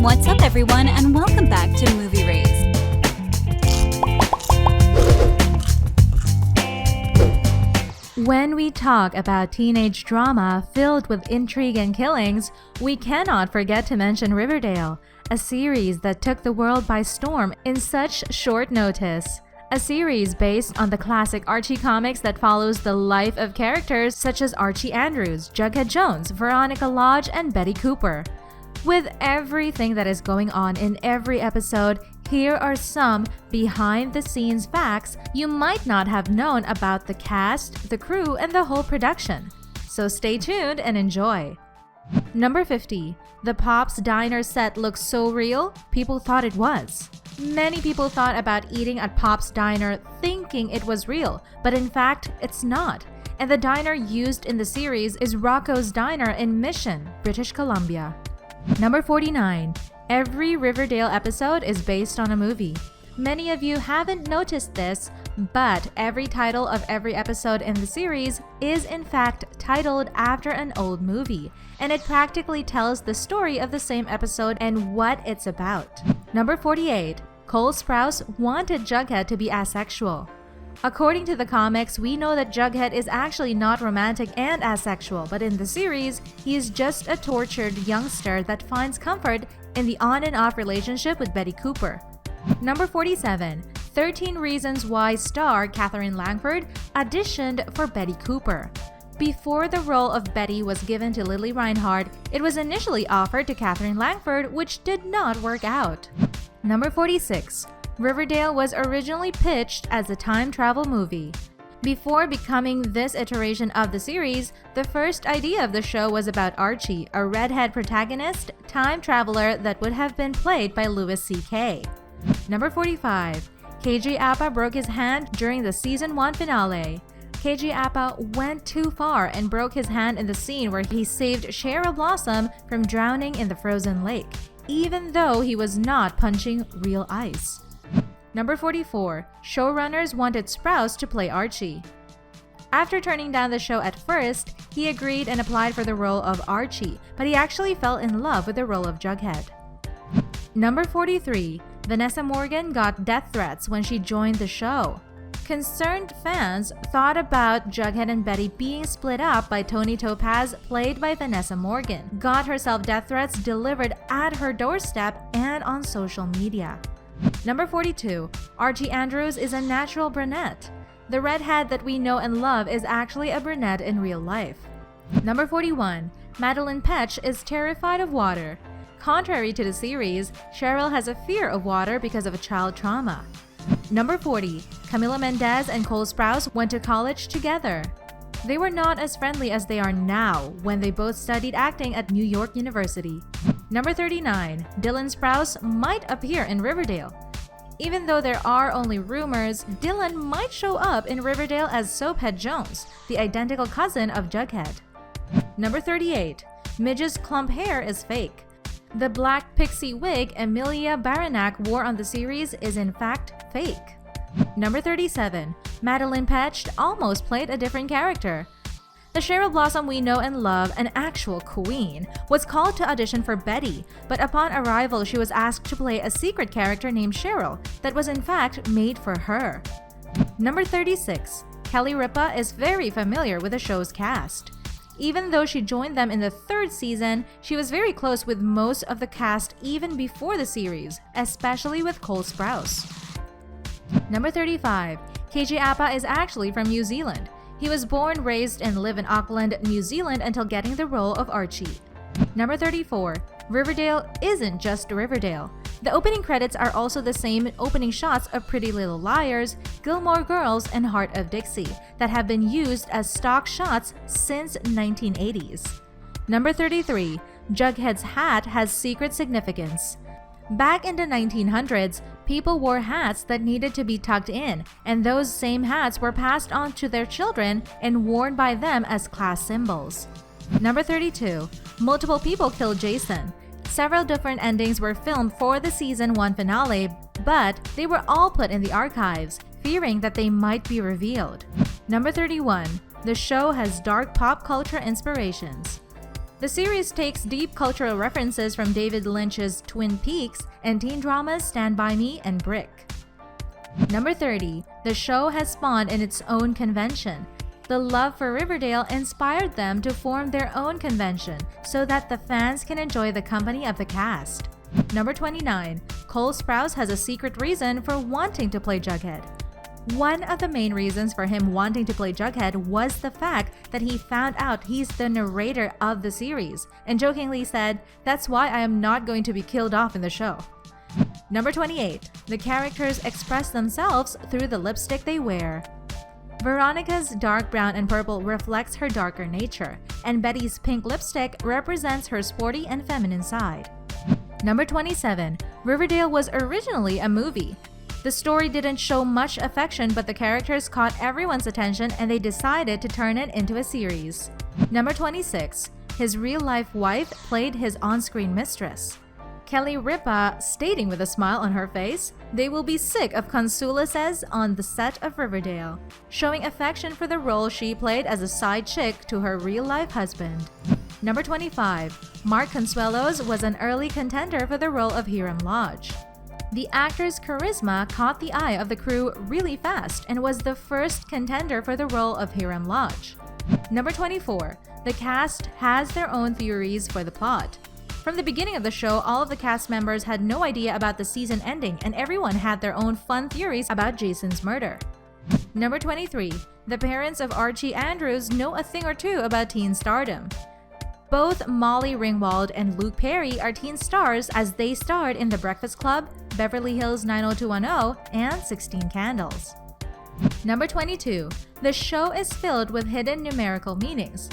What's up, everyone, and welcome back to Movie Rays. When we talk about teenage drama filled with intrigue and killings, we cannot forget to mention Riverdale, a series that took the world by storm in such short notice. A series based on the classic Archie Comics that follows the life of characters such as Archie Andrews, Jughead Jones, Veronica Lodge, and Betty Cooper. With everything that is going on in every episode, here are some behind-the-scenes facts you might not have known about the cast, the crew, and the whole production. So stay tuned and enjoy. Number 50. The Pop's Diner set looks so real, people thought it was. Many people thought about eating at Pop's Diner thinking it was real, but in fact, it's not. And the diner used in the series is Rocco's Diner in Mission, British Columbia. Number 49. Every Riverdale episode is based on a movie. Many of you haven't noticed this, but every title of every episode in the series is in fact titled after an old movie, and it practically tells the story of the same episode and what it's about. Number 48. Cole Sprouse wanted Jughead to be asexual. According to the comics, we know that Jughead is actually not romantic and asexual, but in the series, he is just a tortured youngster that finds comfort in the on and off relationship with Betty Cooper. Number 47. 13 Reasons Why star Katherine Langford auditioned for Betty Cooper. Before the role of Betty was given to Lili Reinhart, it was initially offered to Katherine Langford, which did not work out. Number 46. Riverdale was originally pitched as a time travel movie. Before becoming this iteration of the series, the first idea of the show was about Archie, a redhead protagonist, time traveler that would have been played by Louis C.K. Number 45. KJ Apa broke his hand during the season 1 finale. KJ Apa went too far and broke his hand in the scene where he saved Cheryl Blossom from drowning in the frozen lake, even though he was not punching real ice. Number 44. Showrunners wanted Sprouse to play Archie. After turning down the show at first, he agreed and applied for the role of Archie, but he actually fell in love with the role of Jughead. Number 43. Vanessa Morgan got death threats when she joined the show. Concerned fans thought about Jughead and Betty being split up by Toni Topaz, played by Vanessa Morgan, got herself death threats delivered at her doorstep and on social media. Number 42. Archie Andrews is a natural brunette. The redhead that we know and love is actually a brunette in real life. Number 41. Madelaine Petsch is terrified of water. Contrary to the series, Cheryl has a fear of water because of a child trauma. Number 40. Camila Mendes and Cole Sprouse went to college together. They were not as friendly as they are now when they both studied acting at New York University. Number 39. Dylan Sprouse might appear in Riverdale. Even though there are only rumors, Dylan might show up in Riverdale as Soaphead Jones, the identical cousin of Jughead. Number 38. Midge's clump hair is fake. The black pixie wig Emilia Baranak wore on the series is in fact fake. Number 37. Madelaine Petsch almost played a different character. The Cheryl Blossom we know and love, an actual queen, was called to audition for Betty, but upon arrival she was asked to play a secret character named Cheryl that was in fact made for her. Number 36. Kelly Ripa is very familiar with the show's cast. Even though she joined them in the 3rd season, she was very close with most of the cast even before the series, especially with Cole Sprouse. Number 35. KJ Apa is actually from New Zealand. He was born, raised, and lived in Auckland, New Zealand until getting the role of Archie. Number 34. Riverdale isn't just Riverdale. The opening credits are also the same opening shots of Pretty Little Liars, Gilmore Girls, and Heart of Dixie that have been used as stock shots since 1980s. Number 33. Jughead's hat has secret significance. Back in the 1900s, people wore hats that needed to be tucked in, and those same hats were passed on to their children and worn by them as class symbols. Number 32. Multiple people killed Jason. Several different endings were filmed for the season 1 finale, but they were all put in the archives, fearing that they might be revealed. Number 31. The show has dark pop culture inspirations. The series takes deep cultural references from David Lynch's Twin Peaks and teen dramas Stand By Me and Brick. Number 30. The show has spawned in its own convention. The love for Riverdale inspired them to form their own convention so that the fans can enjoy the company of the cast. Number 29. Cole Sprouse has a secret reason for wanting to play Jughead. One of the main reasons for him wanting to play Jughead was the fact that he found out he's the narrator of the series and jokingly said, "That's why I am not going to be killed off in the show." Number 28. The characters express themselves through the lipstick they wear. Veronica's dark brown and purple reflects her darker nature, and Betty's pink lipstick represents her sporty and feminine side. Number 27. Riverdale was originally a movie. The story didn't show much affection, but the characters caught everyone's attention and they decided to turn it into a series. Number 26. His real-life wife played his on-screen mistress. Kelly Ripa stating with a smile on her face, "They will be sick of Consuelos on the set of Riverdale," showing affection for the role she played as a side chick to her real-life husband. Number 25. Mark Consuelos was an early contender for the role of Hiram Lodge. The actor's charisma caught the eye of the crew really fast and was the first contender for the role of Hiram Lodge. Number 24. The cast has their own theories for the plot. From the beginning of the show, all of the cast members had no idea about the season ending and everyone had their own fun theories about Jason's murder. Number 23. The parents of Archie Andrews know a thing or two about teen stardom. Both Molly Ringwald and Luke Perry are teen stars as they starred in The Breakfast Club, Beverly Hills 90210, and 16 Candles. Number 22. The show is filled with hidden numerical meanings.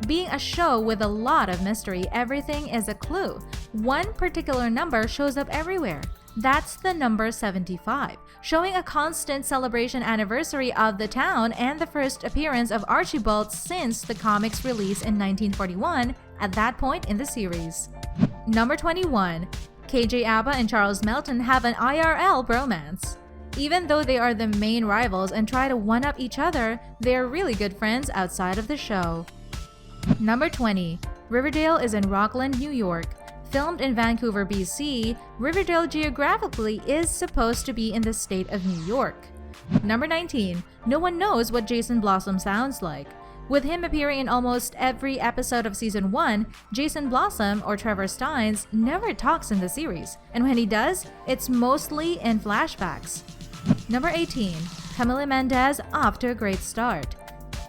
Being a show with a lot of mystery, everything is a clue. One particular number shows up everywhere. That's the number 75, showing a constant celebration anniversary of the town and the first appearance of Archibald since the comic's release in 1941, at that point in the series. Number 21. KJ Apa and Charles Melton have an IRL bromance. Even though they are the main rivals and try to one-up each other, they are really good friends outside of the show. Number 20. Riverdale is in Rockland, New York. Filmed in Vancouver, BC, Riverdale geographically is supposed to be in the state of New York. Number 19. No one knows what Jason Blossom sounds like. With him appearing in almost every episode of Season 1, Jason Blossom, or Trevor Steins, never talks in the series, and when he does, it's mostly in flashbacks. Number 18. Camila Mendes off to a great start.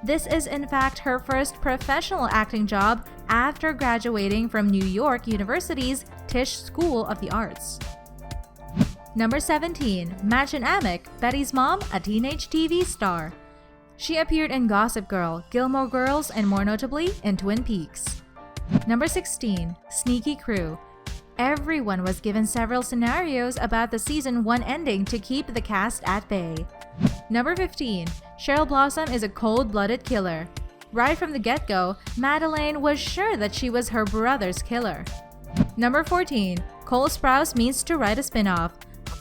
This is in fact her first professional acting job after graduating from New York University's Tisch School of the Arts. Number 17. Mädchen Amick, Betty's mom, a teenage TV star. She appeared in Gossip Girl, Gilmore Girls, and more notably in Twin Peaks. Number 16. Sneaky Crew. Everyone was given several scenarios about the Season 1 ending to keep the cast at bay. Number 15. Cheryl Blossom is a cold-blooded killer. Right from the get-go, Madelaine was sure that she was her brother's killer. Number 14. Cole Sprouse means to write a spin-off.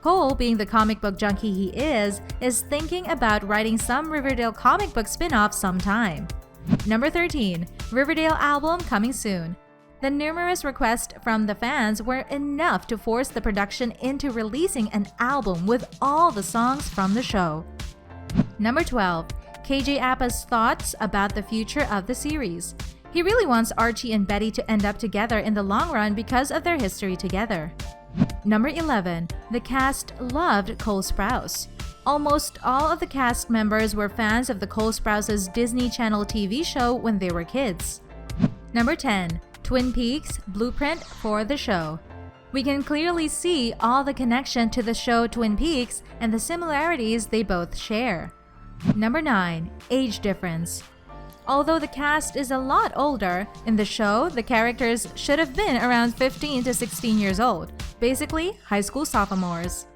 Cole, being the comic book junkie he is thinking about writing some Riverdale comic book spin-off sometime. Number 13. Riverdale album coming soon. The numerous requests from the fans were enough to force the production into releasing an album with all the songs from the show. Number 12. KJ Apa's thoughts about the future of the series. He really wants Archie and Betty to end up together in the long run because of their history together. Number 11. The cast loved Cole Sprouse. Almost all of the cast members were fans of the Cole Sprouse's Disney Channel TV show when they were kids. Number 10. Twin Peaks blueprint for the show. We can clearly see all the connection to the show Twin Peaks and the similarities they both share. Number 9. Age difference. Although the cast is a lot older, in the show, the characters should have been around 15 to 16 years old, basically high school sophomores.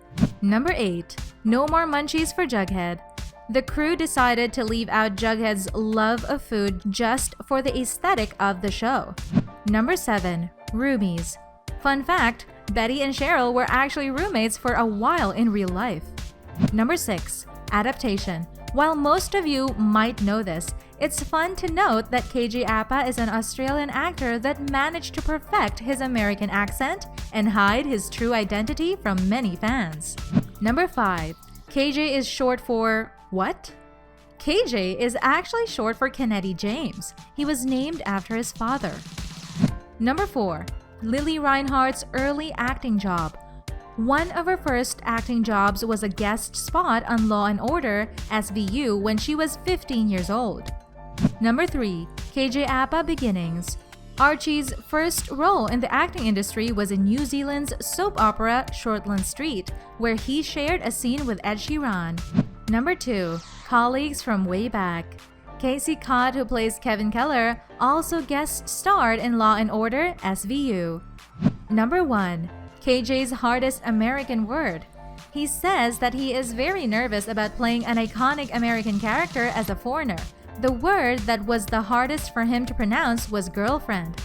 Number 8. No more munchies for Jughead. The crew decided to leave out Jughead's love of food just for the aesthetic of the show. Number 7. Roomies. Fun fact, Betty and Cheryl were actually roommates for a while in real life. Number 6. Adaptation. While most of you might know this, It's fun to note that KJ Apa is an Australian actor that managed to perfect his American accent and hide his true identity from many fans. Number 5. KJ is short for what? KJ is actually short for Kennedy James. He was named after his father. Number 4. Lili Reinhart's early acting job. One of her first acting jobs was a guest spot on Law & Order SVU when she was 15 years old. Number 3. KJ Apa beginnings. Archie's first role in the acting industry was in New Zealand's soap opera Shortland Street, where he shared a scene with Ed Sheeran. Number 2. Colleagues from way back. Casey Cott, who plays Kevin Keller, also guest starred in Law & Order SVU. Number 1. KJ's hardest American word. He says that he is very nervous about playing an iconic American character as a foreigner. The word that was the hardest for him to pronounce was girlfriend.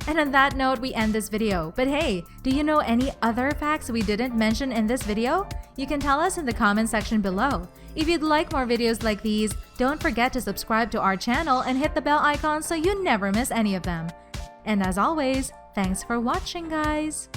And on that note, we end this video. But hey, do you know any other facts we didn't mention in this video? You can tell us in the comment section below. If you'd like more videos like these, don't forget to subscribe to our channel and hit the bell icon so you never miss any of them. And as always, thanks for watching, guys!